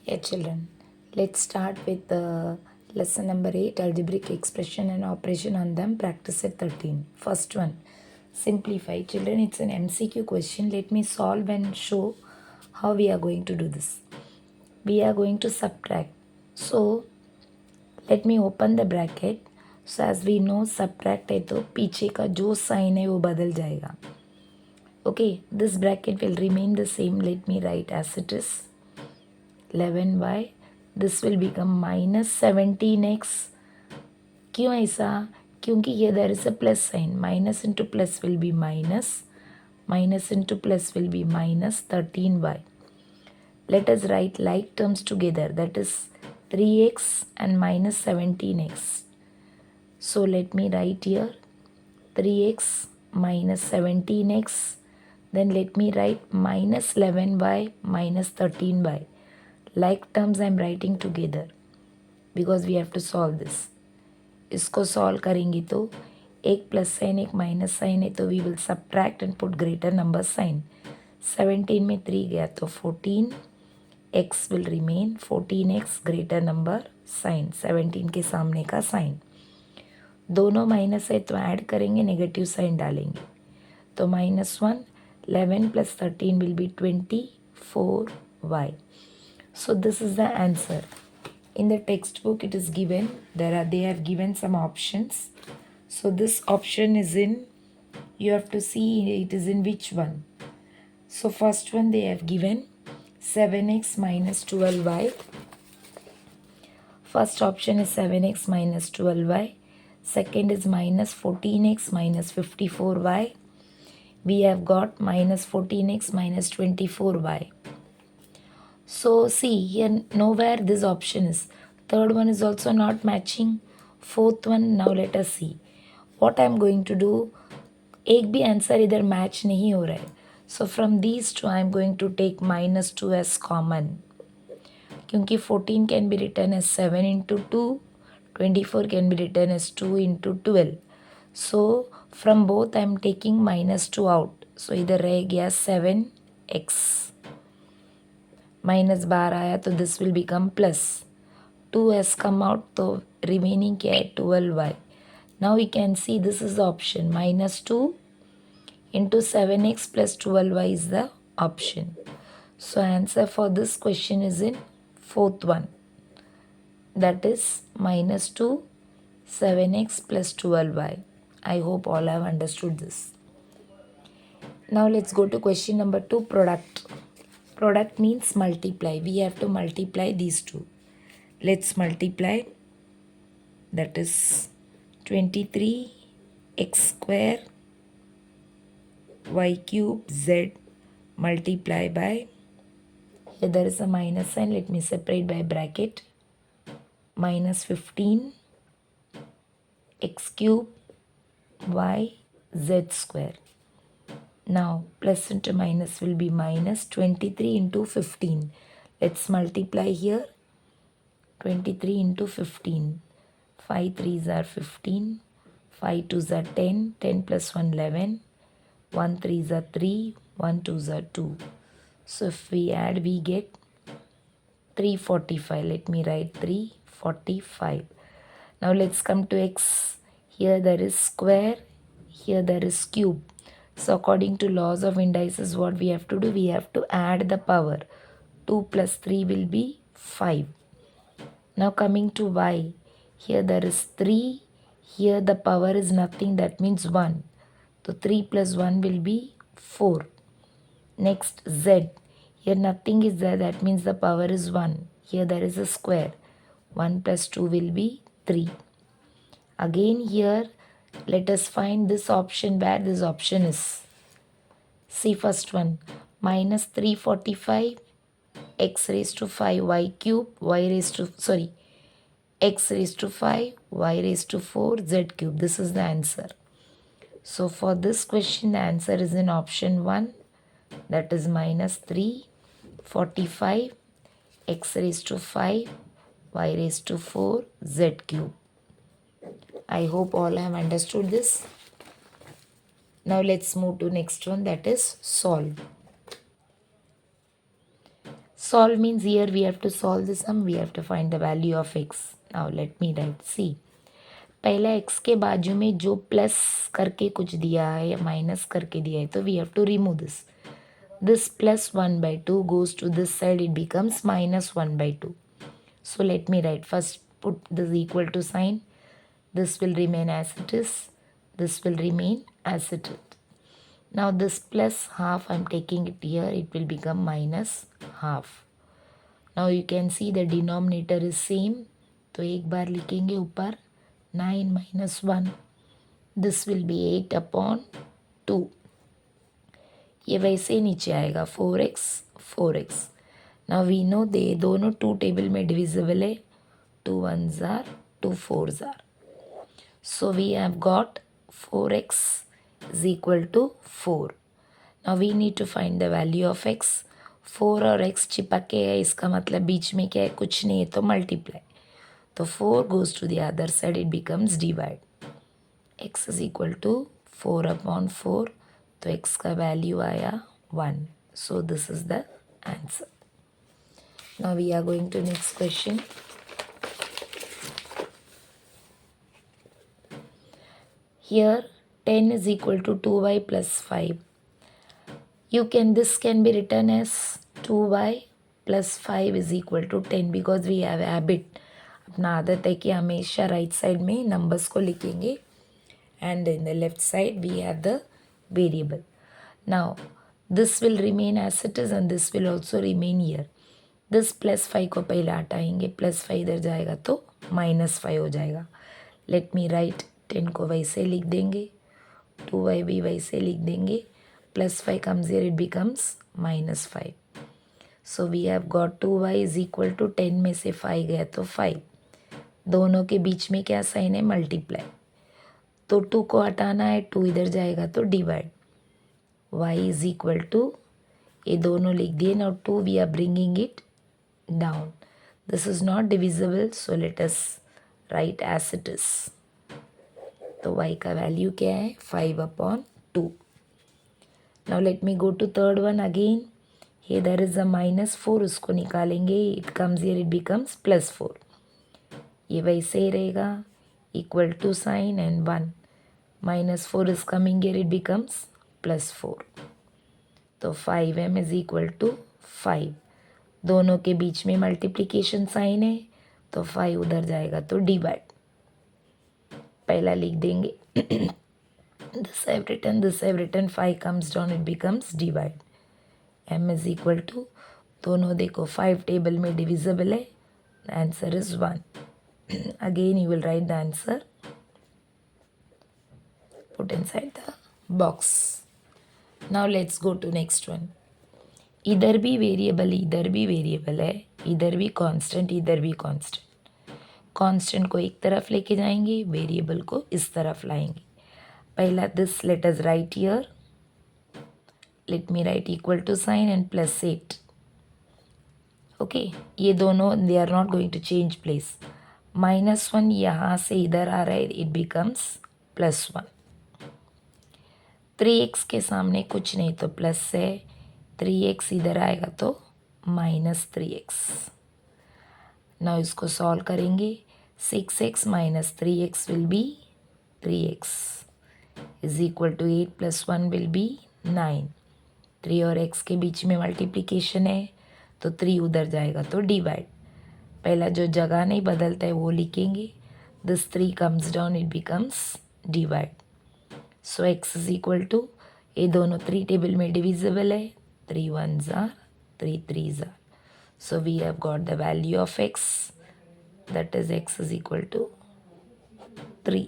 Yeah, children, let's start with lesson number 8, algebraic expression and operation on them, practice at 13. First one, simplify. Children, it's an MCQ question. Let me solve and show how we are going to do this. We are going to subtract. So, let me open the bracket. So, as we know, subtract है तो पीछे का जो sign है वो बदल जाएगा. Okay, this bracket will remain the same. Let me write as it is. 11y, this will become minus 17x. क्यों ऐसा? क्योंकि ये there is a plus sign. Minus into plus will be minus. Minus into plus will be minus 13y. Let us write like terms together. That is 3x and minus 17x. So let me write here 3x minus 17x. Then let me write minus 11y minus 13y. Like terms I am writing together because we have to solve this. इसको solve करेंगे तो एक plus sign एक minus sign है तो we will subtract and put greater number sign. 17 में 3 गया तो 14, x will remain 14x greater number sign, 17 के सामने का साइन. दोनों माइनस है तो ऐड करेंगे, नेगेटिव साइन डालेंगे तो -1, 11 plus 13 will be 24y. So this is the answer. In the textbook it is given, they have given some options. So this option is in, you have to see it is in which one. So first one they have given 7x minus 12y. First option is 7x minus 12y. Second is minus 14x minus 54y. We have got minus 14x minus 24y. So see here, nowhere this option is. Third one is also not matching. Fourth one, now let us see what I am going to do. एक भी answer इधर match नहीं हो रहा है. So from these two I am going to take minus 2 as common. क्योंकि 14 can be written as 7 into 2. 24 can be written as 2 into 12. So from both I am taking minus 2 out. So इधर रह गया 7x. Minus बार आया तो this will become plus 2s come out तो remaining क्या है 12y. Now we can see this is the option. -2 into 7x plus 12y is the option. So answer for this question is in fourth one, that is -2 7x plus 12y. I hope all have understood this. Now let's go to question number 2, product. Product means multiply. We have to multiply these two. Let's multiply. That is 23x square y cube z multiply by, here there is a minus sign. Let me separate by bracket. Minus 15 x cube y z square. Now plus into minus will be minus 23 into 15. Let's multiply here. 23 into 15. 5 3s are 15. 5 2s are 10. 10 plus 1 11. 1 3s are 3. 1 2s are 2. So if we add we get 345. Let me write 345. Now let's come to x. Here there is square. Here there is cube. So according to laws of indices, what we have to do? We have to add the power. 2 plus 3 will be 5. Now coming to y. Here there is 3. Here the power is nothing. That means 1. So 3 plus 1 will be 4. Next z. Here nothing is there. That means the power is 1. Here there is a square. 1 plus 2 will be 3. Again here, let us find this option where this option is. See first one, minus 345 x raised to 5 y cube y raised to, sorry, x raised to 5 y raised to 4 z cube. This is the answer. So for this question, the answer is in option 1, that is minus 345 x raised to 5 y raised to 4 z cube. I hope all have understood this. Now let's move to next one, that is solve. Solve means here we have to solve the sum, we have to find the value of x. Now let me write. See, पहला x के बाजू में जो plus करके कुछ दिया है या माइनस करके दिया है, तो we have to remove this. This plus 1 by 2 goes to this side, it becomes minus 1 by 2. So let me write. First put this equal to sign. This will remain as it is. This will remain as it is. Now this plus half, I'm taking it here, it will become minus half. Now you can see the denominator is same. तो एक बार लिखेंगे ऊपर 9 minus 1. This will be 8 upon 2. ये वैसे ही नीचे आएगा 4x 4x. Now we know दे दोनों 2 table में डिविजिबल है. 2 1s are 2 4s are. So we have got 4x is equal to 4. Now we need to find the value of x. 4 और x चिपक के है, इसका मतलब बीच में क्या है, कुछ नहीं है, तो मल्टीप्लाई. तो 4 goes to the other side, it becomes divide. x is equal to 4 upon 4. तो x का वैल्यू आया 1. So this is the answer. Now we are going to next question. Here 10 is equal to 2y plus 5. This can be written as 2y plus 5 is equal to 10 because we have a habit. अपना आदत है कि हमेशा right side में numbers को लिखेंगे and in the left side we have the variable. Now this will remain as it is and this will also remain here. This plus 5 को पहले हटाएंगे, प्लस 5 इधर जाएगा तो माइनस 5 हो जाएगा. Late me right. 10 को वैसे लिख देंगे, 2y भी वैसे लिख देंगे, plus 5 comes here, it becomes minus 5. So we have got 2y is equal to 10 में से 5 गया तो 5. दोनों के बीच में क्या साइन है, मल्टीप्लाई. तो 2 को हटाना है, 2 इधर जाएगा तो divide. y is equal to, ये दोनों लिख दिए. now 2 we are bringing it down. This is not divisible, so let us write as it is. तो y का वैल्यू क्या है, 5 upon 2. Now let me go to third one again. Here there is a minus 4, उसको निकालेंगे, it comes here, it becomes plus 4. ये वैसे ही रहेगा, equal to sign and 1. minus 4 is coming here, it becomes plus 4. तो 5m is equal to 5. दोनों के बीच में multiplication sign है, तो 5 उधर जाएगा तो डिवाइड. पहला लिख देंगे. this I have written 5 comes down, it becomes divide. m is equal to, दोनों देखो 5 टेबल में डिविजिबल है, answer is 1. again you will write the answer, put inside the box. now let's go to next one. इधर भी variable है, इधर भी constant, इधर भी कांस्टेंट. कांस्टेंट को एक तरफ लेके जाएंगे, वेरिएबल को इस तरफ लाएंगे. पहला this let us write here. Let me write equal to sign and plus 8. Okay, ये दोनों they are not going to change place. -1 यहाँ से इधर आ रहा है, इट बिकम्स +1. 3x के सामने कुछ नहीं तो प्लस है, 3x इधर आएगा तो -3x. नाउ इसको सॉल्व करेंगे. 6x minus 3x will be 3x is equal to 8 plus 1 will be 9. 3 और x के बीच में मल्टीप्लिकेशन है, तो 3 उधर जाएगा तो डिवाइड. पहला जो जगह नहीं बदलता है वो लिखेंगे. This 3 comes down, it becomes divide. So x is equal to, ये दोनों 3 टेबल में डिविजिबल है, 3 1s are 3 3s are. So we have got the value of x, that is x is equal to 3.